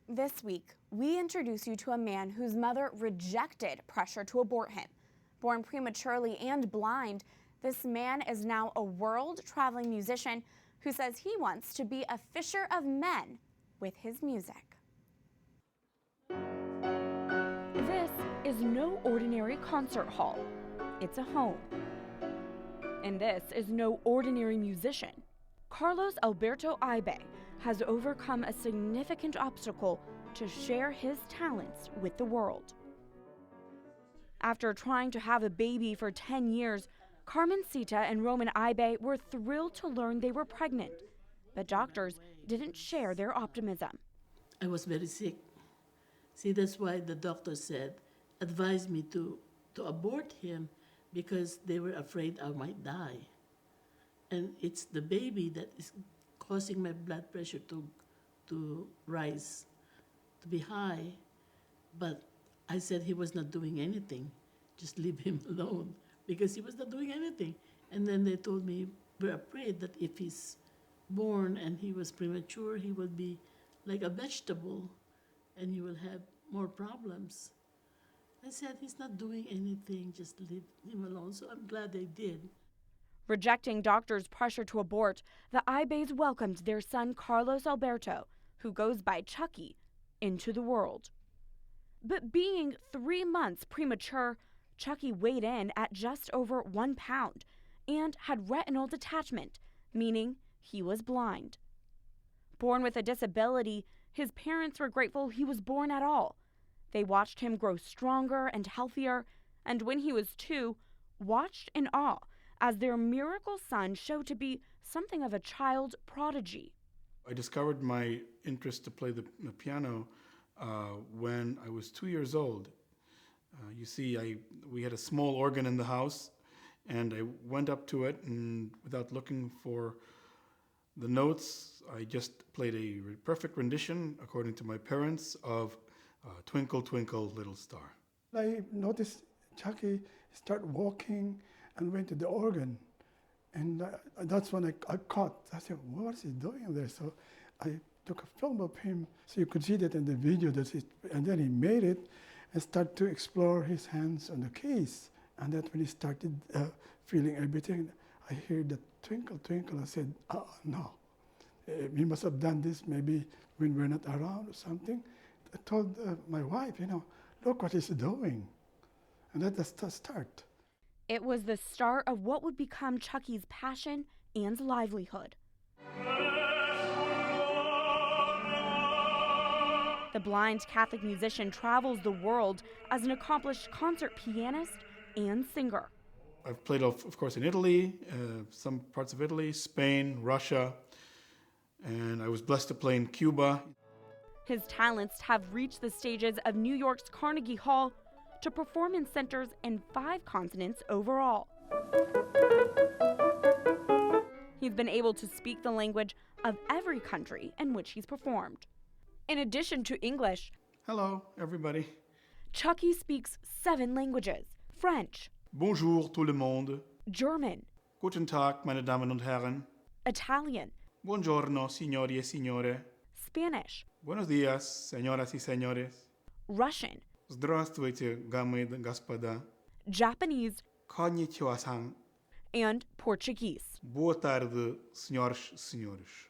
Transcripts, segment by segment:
This week, we introduce you to a man whose mother rejected pressure to abort him. Born prematurely and blind, this man is now a world-traveling musician who says he wants to be a fisher of men with his music. This is no ordinary concert hall. It's a home. And this is no ordinary musician. Carlos Alberto Ibay has overcome a significant obstacle to share his talents with the world. After trying to have a baby for 10 years, Carmencita and Roman Ibay were thrilled to learn they were pregnant, but doctors didn't share their optimism. I was very sick. See, that's why the doctor advised me to abort him, because they were afraid I might die. And it's the baby that is causing my blood pressure to rise, to be high. But I said he was not doing anything. Just leave him alone, because he was not doing anything. And then they told me, we're afraid that if he's born and he was premature, he will be like a vegetable and you will have more problems. I said, he's not doing anything, just leave him alone. So I'm glad they did. Rejecting doctors' pressure to abort, the Ibays welcomed their son Carlos Alberto, who goes by Chuckie, into the world. But being 3 months premature, Chuckie weighed in at just over 1 pound and had retinal detachment, meaning he was blind. Born with a disability, his parents were grateful he was born at all. They watched him grow stronger and healthier, and when he was 2, watched in awe as their miracle son showed to be something of a child prodigy. I discovered my interest to play the piano when I was 2 years old. You see, we had a small organ in the house, and I went up to it, and without looking for the notes, I just played a perfect rendition, according to my parents, of Twinkle, Twinkle, Little Star. I noticed Chuckie start walking and went to the organ. And that's when I caught. I said, what is he doing there? So I took a film of him, so you could see that in the video. And then he made it and started to explore his hands on the keys. And that's when he started feeling everything. I heard the twinkle, twinkle. I said, oh, no. He must have done this maybe when we're not around or something. I told my wife, look what he's doing. And that's the start. It was the start of what would become Chuckie's passion and livelihood. The blind Catholic musician travels the world as an accomplished concert pianist and singer. I've played, of course, in Italy, some parts of Italy, Spain, Russia, and I was blessed to play in Cuba. His talents have reached the stages of New York's Carnegie Hall, to performance centers in 5 continents overall. He's been able to speak the language of every country in which he's performed. In addition to English, hello, everybody. Chuckie speaks 7 languages: French, Bonjour tout le monde. German, Guten Tag, meine Damen und Herren. Italian, Buongiorno, signori e signore. Spanish, Buenos días, señoras y señores. Russian, Здравствуйте, дамы и господа. Japanese, Konnichiwa-san. and Portuguese. Boa tarde, senhoras e senhores.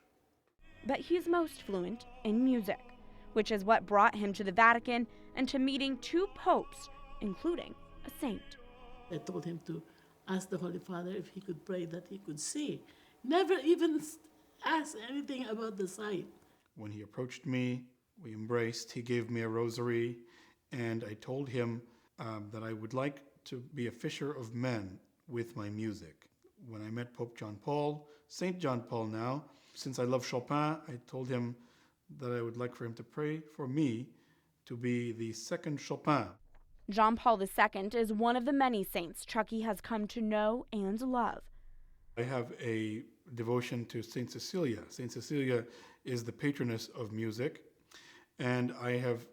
But he's most fluent in music, which is what brought him to the Vatican and to meeting 2 popes, including a saint. I told him to ask the Holy Father if he could pray that he could see. Never even ask anything about the sight. When he approached me, we embraced, he gave me a rosary, and I told him that I would like to be a fisher of men with my music. When I met Pope John Paul, Saint John Paul now, since I love Chopin, I told him that I would like for him to pray for me to be the second Chopin. John Paul II is one of the many saints Chuckie has come to know and love. I have a devotion to Saint Cecilia. Saint Cecilia is the patroness of music, and I have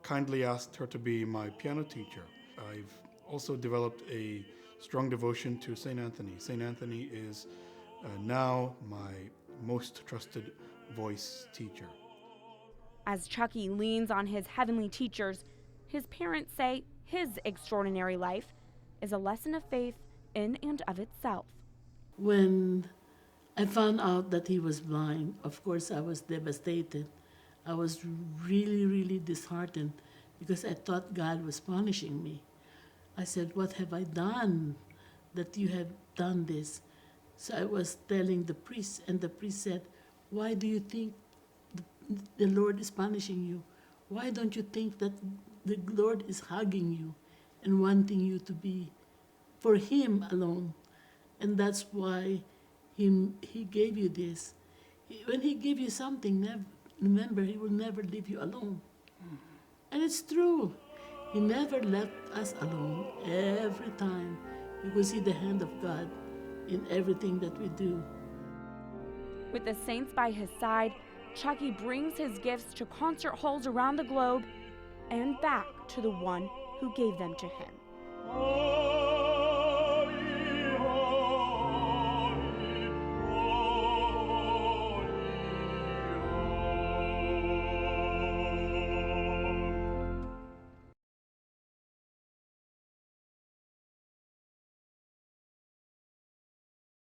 kindly asked her to be my piano teacher. I've also developed a strong devotion to Saint Anthony. Saint Anthony is now my most trusted voice teacher. As Chuckie leans on his heavenly teachers, his parents say his extraordinary life is a lesson of faith in and of itself. When I found out that he was blind, of course I was devastated. I was really, really disheartened because I thought God was punishing me. I said, what have I done that you have done this? So I was telling the priest, and the priest said, why do you think the Lord is punishing you? Why don't you think that the Lord is hugging you and wanting you to be for Him alone? And that's why He gave you this. When He gave you something, remember, He will never leave you alone. And it's true. He never left us alone. Every time you will see the hand of God in everything that we do. With the saints by his side, Chuckie brings his gifts to concert halls around the globe and back to the one who gave them to him.